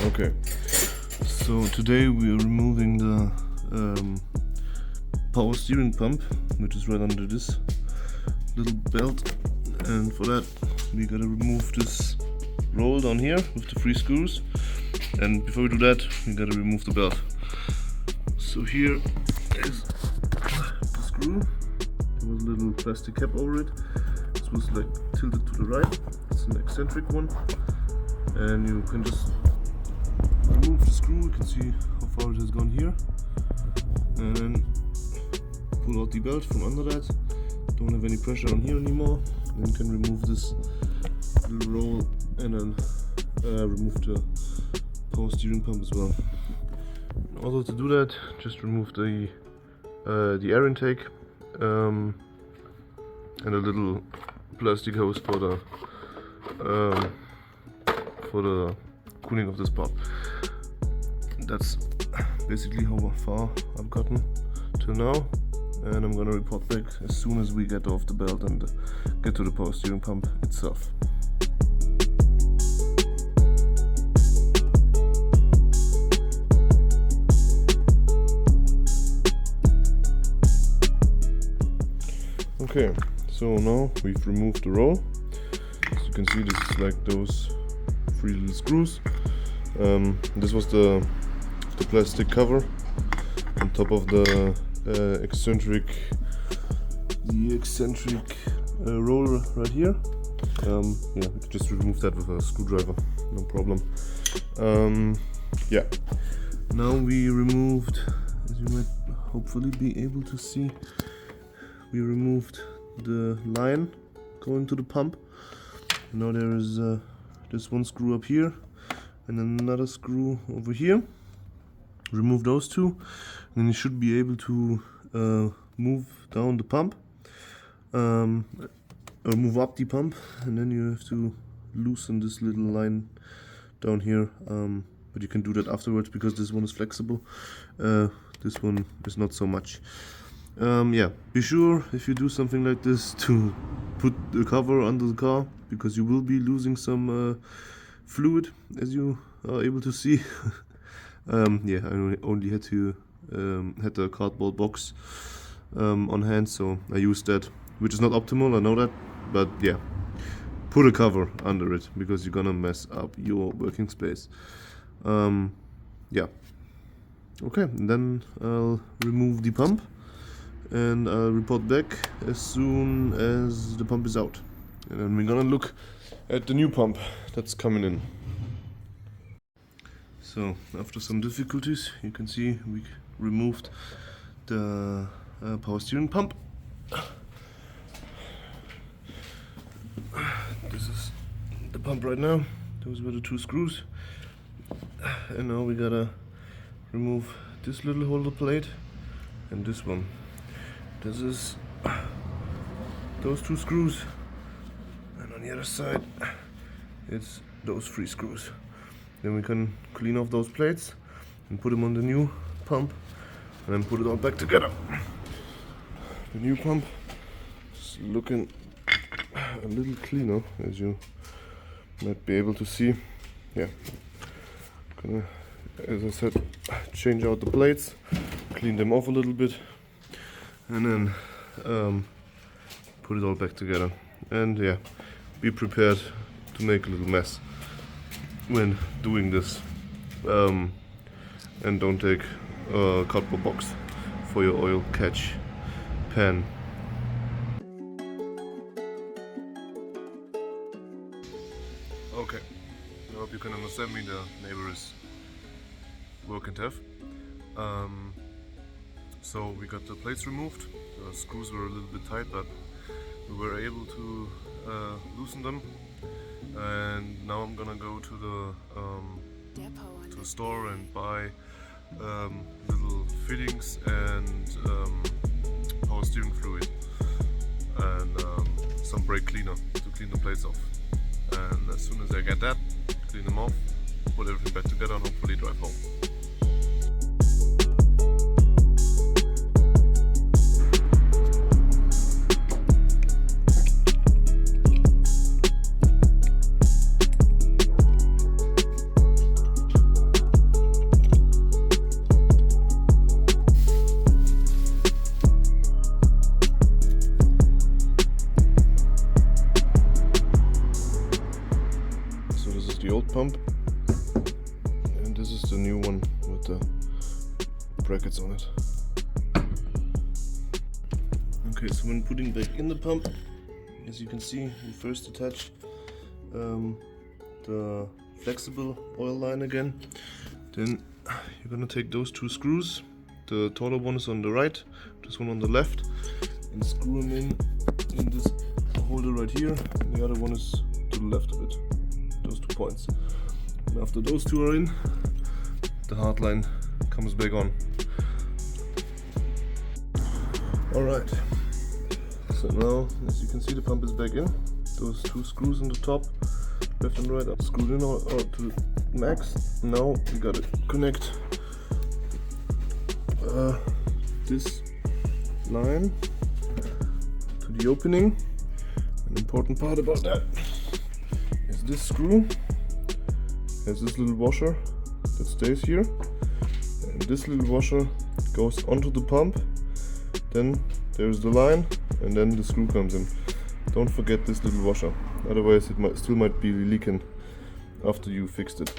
Okay, so today we are removing the power steering pump, which is right under this little belt, and for that we gotta remove this roll down here with the 3 screws, and before we do that we gotta remove the belt. So here is the screw. There was a little plastic cap over it. This was like tilted to the right. It's an eccentric one, and you can just remove the screw. You can see how far it has gone here, and then pull out the belt from under that. Don't have any pressure on here anymore. Then you can remove this little roll and then remove the power steering pump as well. In order to do that, just remove the air intake and a little plastic hose for the cooling of this part. That's basically how far I've gotten till now, and I'm gonna report back as soon as we get off the belt and get to the power steering pump itself. Okay, so now we've removed the roll. As you can see, this is like those 3 little screws. This was the plastic cover on top of the eccentric roller right here. Yeah, we could just remove that with a screwdriver, no problem. Yeah, now we removed, as you might hopefully be able to see, we removed the line going to the pump. Now there is this one screw up here and another screw over here. Remove those two, and then you should be able to move down the pump, or move up the pump, and then you have to loosen this little line down here, but you can do that afterwards because this one is flexible. This one is not so much. Yeah, be sure if you do something like this to put the cover under the car, because you will be losing some fluid, as you are able to see. Yeah, I only had the cardboard box on hand, so I used that, which is not optimal, I know that, but yeah, put a cover under it because you're gonna mess up your working space. Yeah, okay, and then I'll remove the pump and I'll report back as soon as the pump is out, and then we're gonna look at the new pump that's coming in. So after some difficulties, you can see we removed the power steering pump. This is the pump right now. Those were the 2 screws, and now we gotta remove this little holder plate and this one. This is those 2 screws, and on the other side it's those 3 screws. Then we can clean off those plates and put them on the new pump, and then put it all back together. The new pump is looking a little cleaner, as you might be able to see. Yeah, gonna, as I said, change out the plates, clean them off a little bit, and then put it all back together. And yeah, be prepared to make a little mess when doing this, and don't take a cardboard box for your oil catch pan. Okay, I hope you can understand me. The neighbor is working tough. So we got the plates removed. The screws were a little bit tight, but we were able to loosen them. And now I'm gonna go to the store and buy little fittings and power steering fluid and some brake cleaner to clean the plates off. And as soon as I get that, clean them off, put everything back together, and hopefully drive home. the old pump, and this is the new one with the brackets on it. Okay, so when putting back in the pump, as you can see, we first attach the flexible oil line again. Then you're gonna take those two screws. The taller one is on the right, this one on the left, and screw them in this holder right here. And the other one is to the left of it. Those 2 points. And after those two are in, the hard line comes back on. Alright, so now as you can see, the pump is back in. Those two screws on the top, left and right, are screwed in or to max. Now we gotta connect this line to the opening. An important part about that is this screw has this little washer that stays here, and this little washer goes onto the pump. Then there's the line, and then the screw comes in. Don't forget this little washer, otherwise it still might be leaking after you fixed it.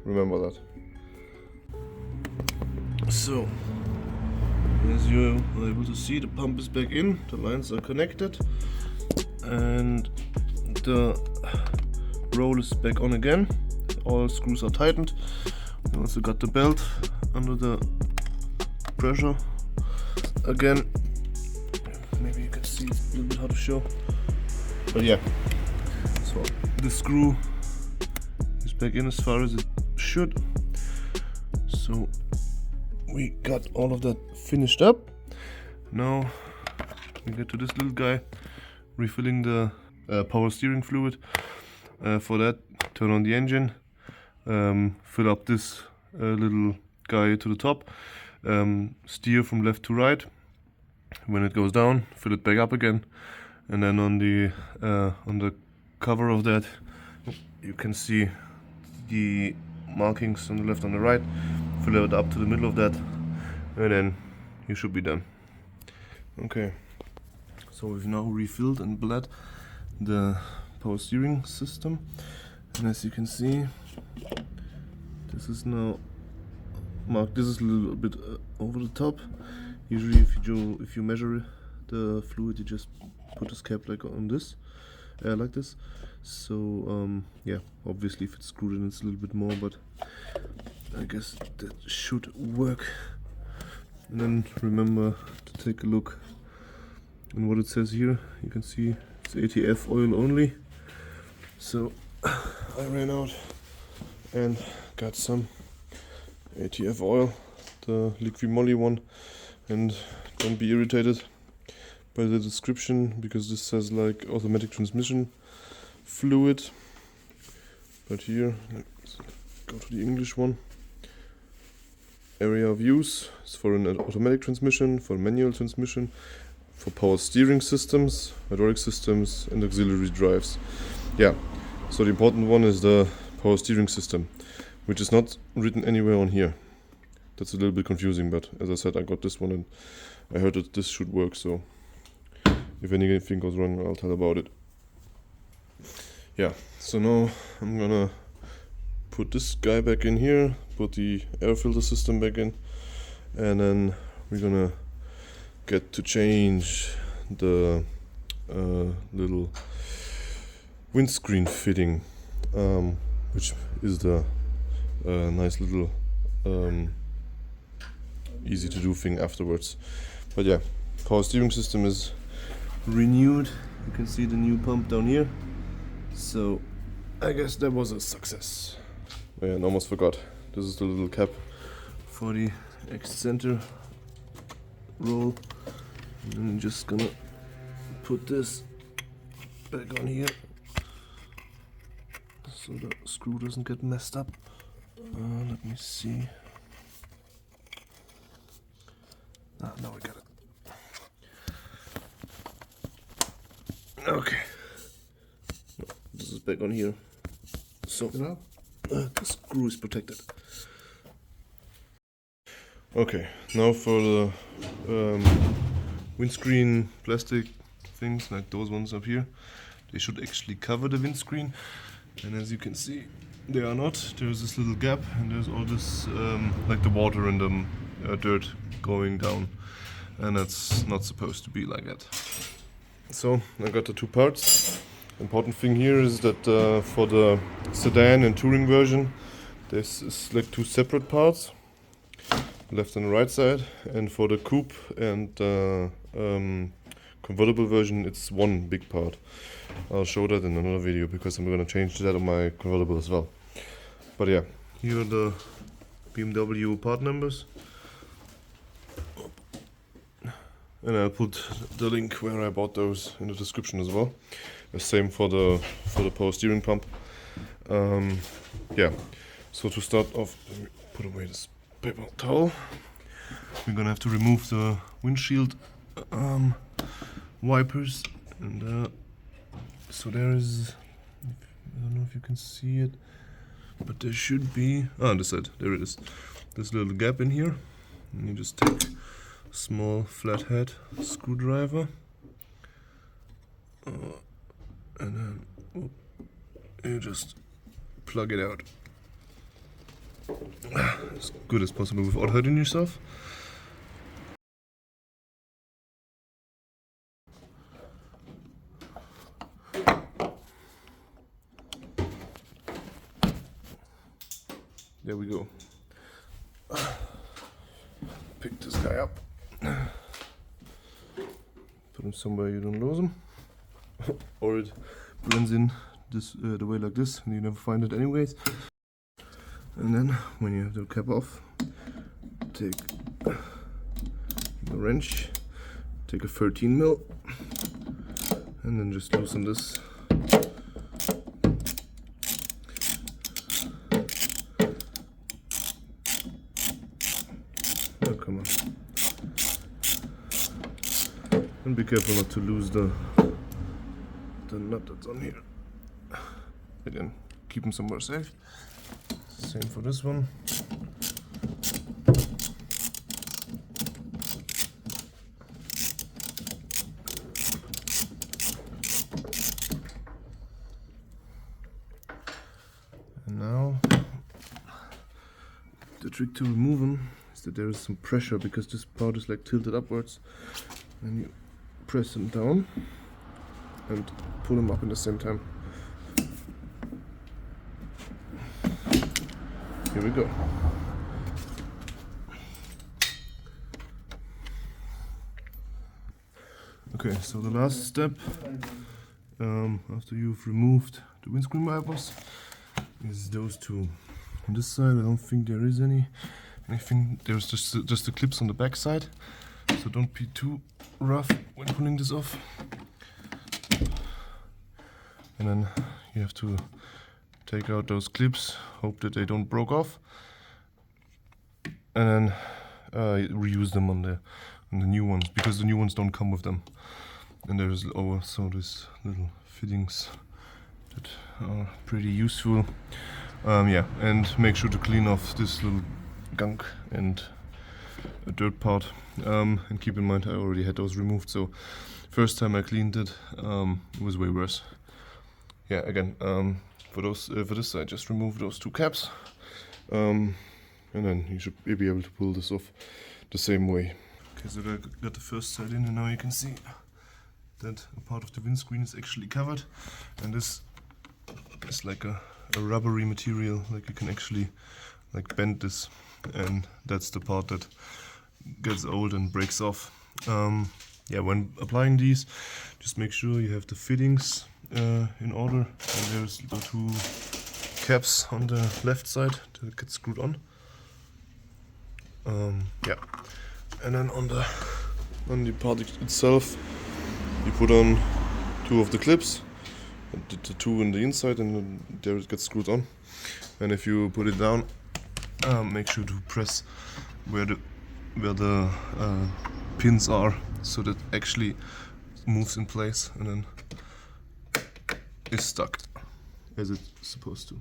Remember that. So, as you are able to see, the pump is back in, the lines are connected, and the roll is back on again. All screws are tightened. We also got the belt under the pressure again. Maybe you can see it's a little bit hard to show, but yeah. So the screw is back in as far as it should. So we got all of that finished up. Now we get to this little guy, refilling the power steering fluid. For that, turn on the engine, fill up this little guy to the top, steer from left to right. When it goes down, fill it back up again, and then on the cover of that, you can see the markings on the left and the right. Fill it up to the middle of that, and then you should be done. Okay, so we've now refilled and bled the power steering system, and as you can see, this is now marked. This is a little bit over the top. Usually if you measure the fluid, you just put this cap like on this, like this. So yeah, obviously if it's screwed in, it's a little bit more, but I guess that should work. And then remember to take a look on what it says here. You can see it's ATF oil only. So I ran out and got some ATF oil, the liquid moly one, and don't be irritated by the description, because this says like automatic transmission fluid, but here, let's go to the English one. Area of use is for an automatic transmission, for manual transmission, for power steering systems, hydraulic systems, and auxiliary drives. Yeah, so the important one is the power steering system, which is not written anywhere on here. That's a little bit confusing, but as I said, I got this one and I heard that this should work, so if anything goes wrong, I'll tell about it. Yeah, so now I'm gonna put this guy back in here, put the air filter system back in, and then we're gonna get to change the little windscreen fitting, which is the nice little easy to do thing afterwards. But yeah, power steering system is renewed. You can see the new pump down here, so I guess that was a success. Yeah, and almost forgot, this is the little cap for the X-center roll, and I'm just gonna put this back on here so the screw doesn't get messed up. Let me see. Now we got it. Okay. This is back on here. So the screw is protected. Okay, now for the windscreen plastic things, like those ones up here. They should actually cover the windscreen. And as you can see, they are not. There's this little gap, and there's all this like the water and the dirt going down, and that's not supposed to be like that. So I got the two parts. Important thing here is that for the sedan and touring version, this is like two separate parts, left and right side, and for the coupe and convertible version, it's one big part. I'll show that in another video because I'm gonna change that on my convertible as well. But yeah, here are the BMW part numbers, and I'll put the link where I bought those in the description as well. The same for the Powersteering Pump. Yeah. So to start off, let me put away this paper towel. We're gonna have to remove the windshield wipers, and so there is, I don't know if you can see it, but there should be, on the side, there it is, this little gap in here, and you just take a small flathead screwdriver, and then you just plug it out as good as possible without hurting yourself. There we go. Pick this guy up. Put him somewhere you don't lose him. Or it blends in this the way like this, and you never find it anyways. And then when you have the cap off, take the wrench, take a 13 mil, and then just loosen this. Oh, come on. And be careful not to lose the nut that's on here. Again, keep them somewhere safe. Same for this one. And now, the trick to remove them is that there is some pressure, because this part is like tilted upwards, and you press them down and pull them up at the same time. Here we go. Okay, so the last step, after you've removed the windscreen wipers, is those two. On this side, I don't think there is anything. There's just the clips on the back side, so don't be too rough when pulling this off. And then you have to take out those clips, hope that they don't break off, and then reuse them on the new ones, because the new ones don't come with them. And there's also these little fittings that are pretty useful. Yeah, and make sure to clean off this little gunk and a dirt part. And keep in mind, I already had those removed, so first time I cleaned it, it was way worse. Yeah, again, for this side, just remove those two caps, and then you should be able to pull this off the same way. Okay, so I got the first side in, and now you can see that a part of the windscreen is actually covered, and this is like a rubbery material, like you can actually like bend this, and that's the part that gets old and breaks off. Yeah, when applying these, just make sure you have the fittings in order, and there's the two caps on the left side that get screwed on. Yeah, and then on the part itself, you put on two of the clips, the two in the inside, and then there it gets screwed on. And if you put it down, make sure to press where the pins are, so that actually moves in place and then is stuck as it's supposed to.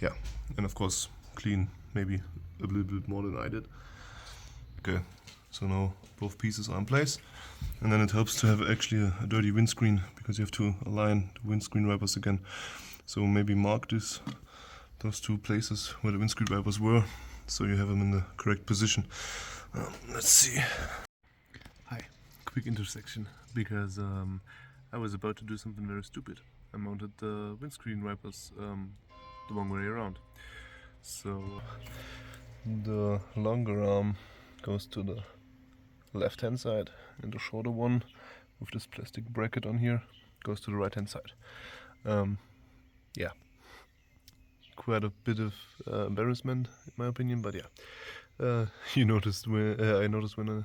Yeah, and of course clean maybe a little bit more than I did. Okay, so now both pieces are in place, and then it helps to have actually a dirty windscreen, because you have to align the windscreen wipers again. So maybe mark those two places where the windscreen wipers were, so you have them in the correct position. Let's see. Hi, quick intersection, because I was about to do something very stupid. I mounted the windscreen wipers the wrong way around. So the longer arm goes to the left hand side, and the shorter one with this plastic bracket on here goes to the right hand side. Yeah, quite a bit of embarrassment in my opinion, but yeah. You noticed when I noticed when I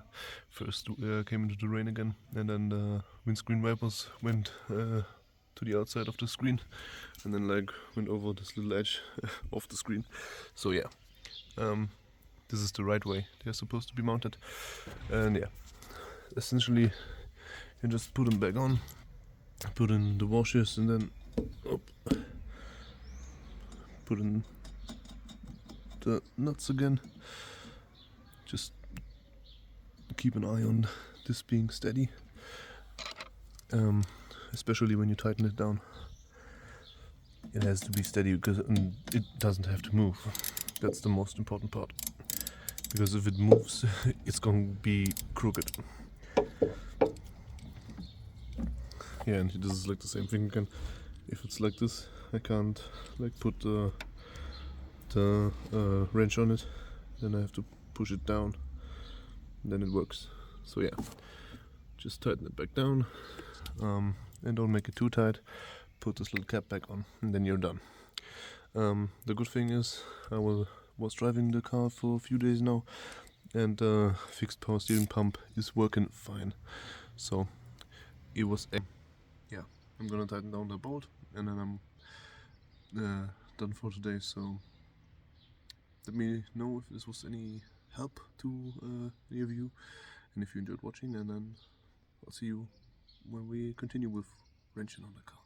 first came into the rain again, and then the windscreen wipers went to the outside of the screen, and then like went over this little edge of the screen. So yeah, this is the right way they're supposed to be mounted, and yeah, essentially you just put them back on, put in the washers, and then put in the nuts again. Just keep an eye on this being steady, especially when you tighten it down. It has to be steady because it doesn't have to move. That's the most important part, because if it moves it's going to be crooked. Yeah, and this is like the same thing again. If it's like this, I can't like put the wrench on it, then I have to push it down, then it works. So yeah, just tighten it back down, and don't make it too tight. Put this little cap back on, and then you're done. The good thing is I was driving the car for a few days now, and fixed power steering pump is working fine. So it was yeah, I'm gonna tighten down the bolt, and then I'm done for today. So let me know if this was any help to any of you, and if you enjoyed watching, and then I'll see you when we continue with wrenching on the car.